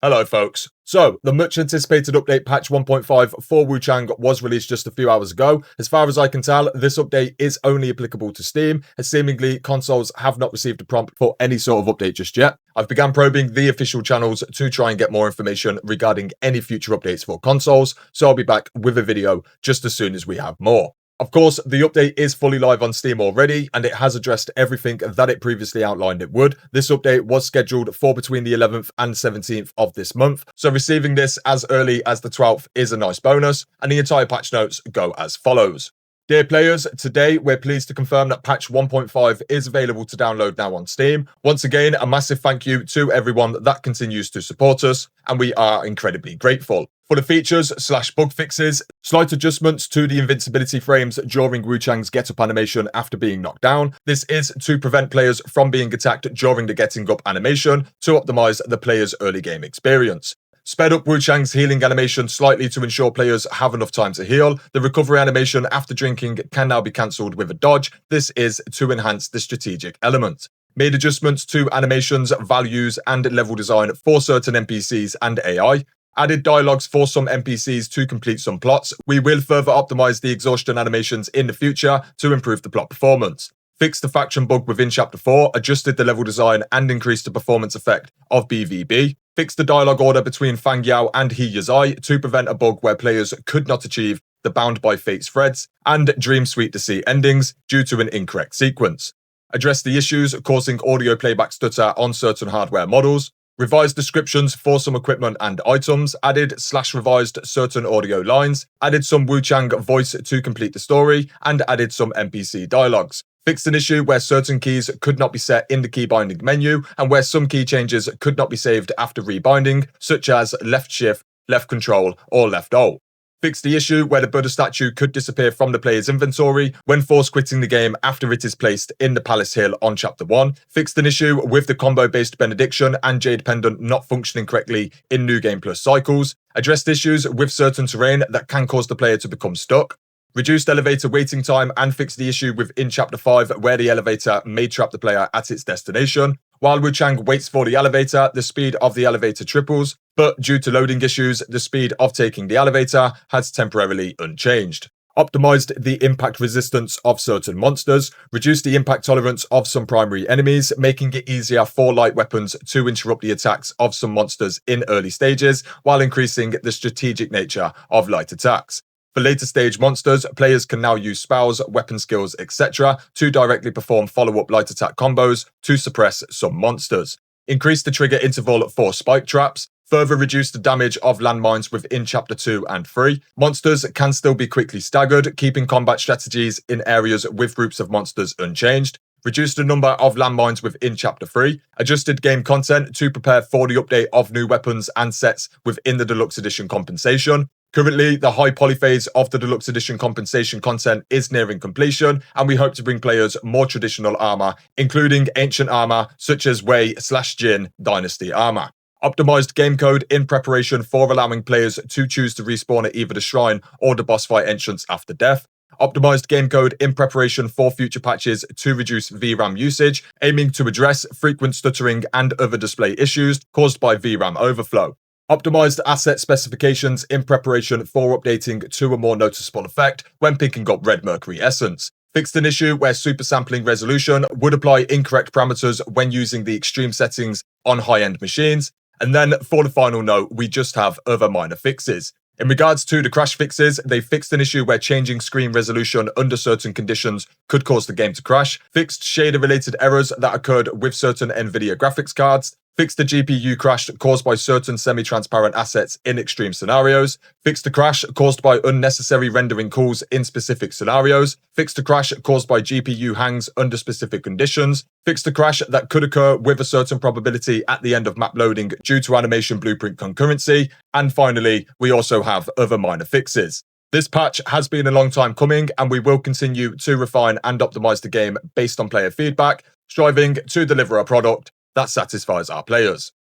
Hello folks. So, the much anticipated update patch 1.5 for Wuchang was released just a few hours ago. As far as I can tell, this update is only applicable to Steam, as seemingly consoles have not received a prompt for any sort of update just yet. I've begun probing the official channels to try and get more information regarding any future updates for consoles, so I'll be back with a video just as soon as we have more. Of course, the update is fully live on Steam already, and it has addressed everything that it previously outlined it would. This update was scheduled for between the 11th and 17th of this month, so receiving this as early as the 12th is a nice bonus, and the entire patch notes go as follows. Dear players, today we're pleased to confirm that patch 1.5 is available to download now on Steam. Once again, a massive thank you to everyone that continues to support us, and we are incredibly grateful. For the features/bug fixes, slight adjustments to the invincibility frames during Wuchang's get-up animation after being knocked down. This is to prevent players from being attacked during the getting up animation to optimize the player's early game experience. Sped up Wuchang's healing animation slightly to ensure players have enough time to heal. The recovery animation after drinking can now be cancelled with a dodge. This is to enhance the strategic element. Made adjustments to animations, values, and level design for certain NPCs and AI. Added dialogues for some NPCs to complete some plots. We will further optimize the exhaustion animations in the future to improve the plot performance. Fixed the faction bug within Chapter 4, adjusted the level design and increased the performance effect of BVB. Fixed the dialogue order between Fang Yao and He Yazai to prevent a bug where players could not achieve the Bound by Fate's threads, and Dream Sweet to See endings due to an incorrect sequence. Addressed the issues causing audio playback stutter on certain hardware models. Revised descriptions for some equipment and items, added/revised certain audio lines, added some Wuchang voice to complete the story, and added some NPC dialogues. Fixed an issue where certain keys could not be set in the key binding menu, and where some key changes could not be saved after rebinding, such as left shift, left control, or left alt. Fixed the issue where the Buddha statue could disappear from the player's inventory when force quitting the game after it is placed in the Palace Hill on Chapter 1. Fixed an issue with the combo-based Benediction and Jade Pendant not functioning correctly in New Game Plus cycles. Addressed issues with certain terrain that can cause the player to become stuck. Reduced elevator waiting time and fixed the issue within Chapter 5 where the elevator may trap the player at its destination. While Wuchang waits for the elevator, the speed of the elevator triples, but due to loading issues, the speed of taking the elevator has temporarily unchanged. Optimized the impact resistance of certain monsters, reduced the impact tolerance of some primary enemies, making it easier for light weapons to interrupt the attacks of some monsters in early stages, while increasing the strategic nature of light attacks. For later stage monsters, players can now use spells, weapon skills, etc. to directly perform follow-up light attack combos to suppress some monsters. Increase the trigger interval for spike traps. Further reduce the damage of landmines within Chapter 2 and 3. Monsters can still be quickly staggered, keeping combat strategies in areas with groups of monsters unchanged. Reduced the number of landmines within Chapter 3. Adjusted game content to prepare for the update of new weapons and sets within the Deluxe Edition compensation. Currently, the high polyphase of the Deluxe Edition compensation content is nearing completion, and we hope to bring players more traditional armor, including ancient armor such as Wei/Jin Dynasty armor. Optimized game code in preparation for allowing players to choose to respawn at either the shrine or the boss fight entrance after death. Optimized game code in preparation for future patches to reduce VRAM usage, aiming to address frequent stuttering and other display issues caused by VRAM overflow. Optimized asset specifications in preparation for updating to a more noticeable effect when picking up Red Mercury Essence. Fixed an issue where super sampling resolution would apply incorrect parameters when using the extreme settings on high-end machines. And then for the final note, we just have other minor fixes. In regards to the crash fixes, they fixed an issue where changing screen resolution under certain conditions could cause the game to crash, fixed shader-related errors that occurred with certain NVIDIA graphics cards, fixed the GPU crash caused by certain semi-transparent assets in extreme scenarios, fixed the crash caused by unnecessary rendering calls in specific scenarios, fixed the crash caused by GPU hangs under specific conditions, fixed the crash that could occur with a certain probability at the end of map loading due to animation blueprint concurrency, and finally, we also have other minor fixes. This patch has been a long time coming, and we will continue to refine and optimize the game based on player feedback, striving to deliver a product that satisfies our players.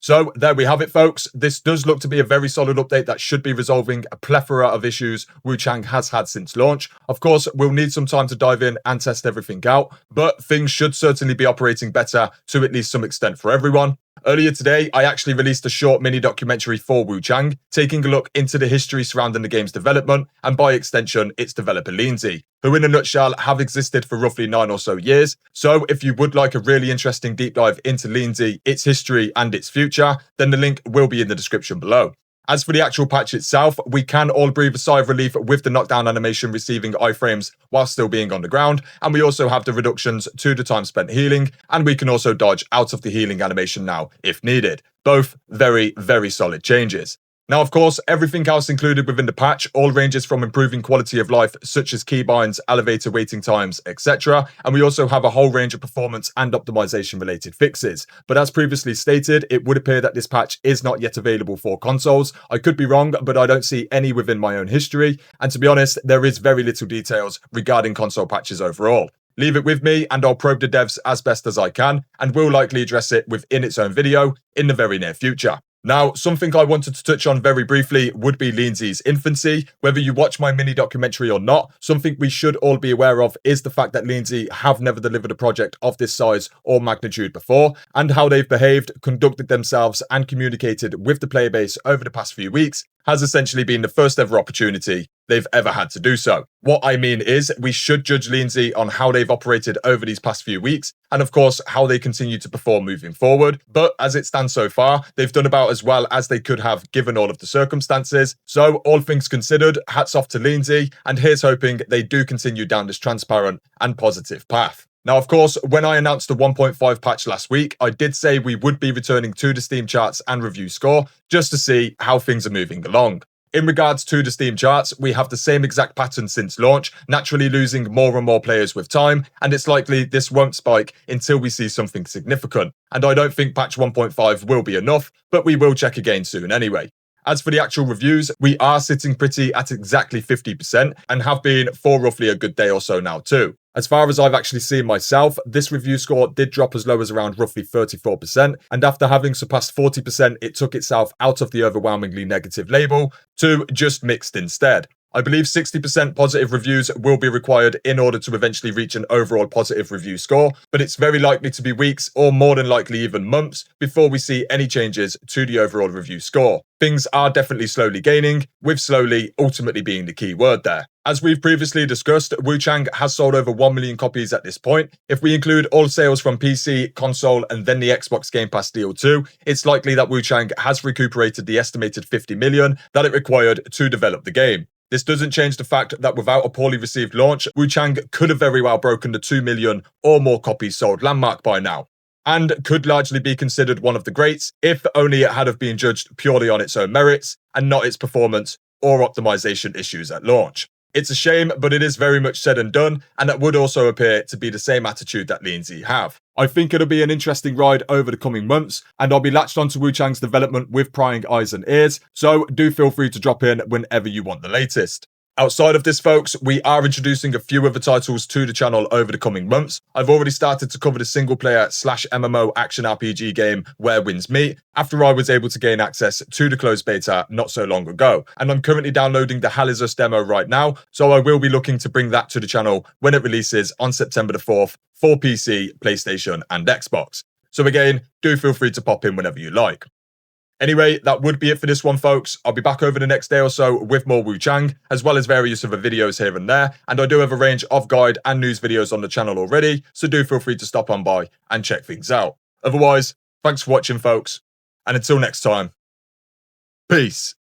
So there we have it, folks. This does look to be a very solid update that should be resolving a plethora of issues Wuchang has had since launch. Of course, we'll need some time to dive in and test everything out, but things should certainly be operating better to at least some extent for everyone. Earlier today, I actually released a short mini documentary for Wuchang, taking a look into the history surrounding the game's development and by extension, its developer Lindsay, who in a nutshell have existed for roughly 9 or so years. So if you would like a really interesting deep dive into Lindsay, its history and its future, then the link will be in the description below. As for the actual patch itself, we can all breathe a sigh of relief with the knockdown animation receiving iframes while still being on the ground, and we also have the reductions to the time spent healing, and we can also dodge out of the healing animation now if needed. Both very, very solid changes. Now, of course, everything else included within the patch all ranges from improving quality of life, such as keybinds, elevator waiting times, etc. And we also have a whole range of performance and optimization related fixes. But as previously stated, it would appear that this patch is not yet available for consoles. I could be wrong, but I don't see any within my own history. And to be honest, there is very little details regarding console patches overall. Leave it with me and I'll probe the devs as best as I can, and will likely address it within its own video in the very near future. Now, something I wanted to touch on very briefly would be Lindsay's infancy. Whether you watch my mini documentary or not, something we should all be aware of is the fact that Lindsay have never delivered a project of this size or magnitude before, and how they've behaved, conducted themselves, and communicated with the player base over the past few weeks has essentially been the first ever opportunity they've ever had to do so. What I mean is, we should judge Lindsay on how they've operated over these past few weeks, and of course, how they continue to perform moving forward. But as it stands so far, they've done about as well as they could have given all of the circumstances. So, all things considered, hats off to Lindsay, and here's hoping they do continue down this transparent and positive path. Now, of course, when I announced the 1.5 patch last week, I did say we would be returning to the Steam charts and review score just to see how things are moving along. In regards to the Steam charts, we have the same exact pattern since launch, naturally losing more and more players with time, and it's likely this won't spike until we see something significant. And I don't think patch 1.5 will be enough, but we will check again soon anyway. As for the actual reviews, we are sitting pretty at exactly 50% and have been for roughly a good day or so now too. As far as I've actually seen myself, this review score did drop as low as around roughly 34%, and after having surpassed 40%, it took itself out of the overwhelmingly negative label to just mixed instead. I believe 60% positive reviews will be required in order to eventually reach an overall positive review score, but it's very likely to be weeks or more than likely even months before we see any changes to the overall review score. Things are definitely slowly gaining, with slowly ultimately being the key word there. As we've previously discussed, Wuchang has sold over 1 million copies at this point. If we include all sales from PC, console, and then the Xbox Game Pass deal too, it's likely that Wuchang has recuperated the estimated 50 million that it required to develop the game. This doesn't change the fact that without a poorly received launch, Wuchang could have very well broken the 2 million or more copies sold landmark by now, and could largely be considered one of the greats if only it had have been judged purely on its own merits and not its performance or optimization issues at launch. It's a shame, but it is very much said and done, and that would also appear to be the same attitude that Lindsay have. I think it'll be an interesting ride over the coming months, and I'll be latched onto Wuchang's development with prying eyes and ears, so do feel free to drop in whenever you want the latest. Outside of this, folks, we are introducing a few other titles to the channel over the coming months. I've already started to cover the single-player/MMO action RPG game Where Winds Meet, after I was able to gain access to the closed beta not so long ago. And I'm currently downloading the Hell Is Us demo right now, so I will be looking to bring that to the channel when it releases on September the 4th for PC, PlayStation, and Xbox. So again, do feel free to pop in whenever you like. Anyway, that would be it for this one, folks. I'll be back over the next day or so with more Wuchang, as well as various other videos here and there, and I do have a range of guide and news videos on the channel already, so do feel free to stop on by and check things out. Otherwise, thanks for watching, folks, and until next time, peace.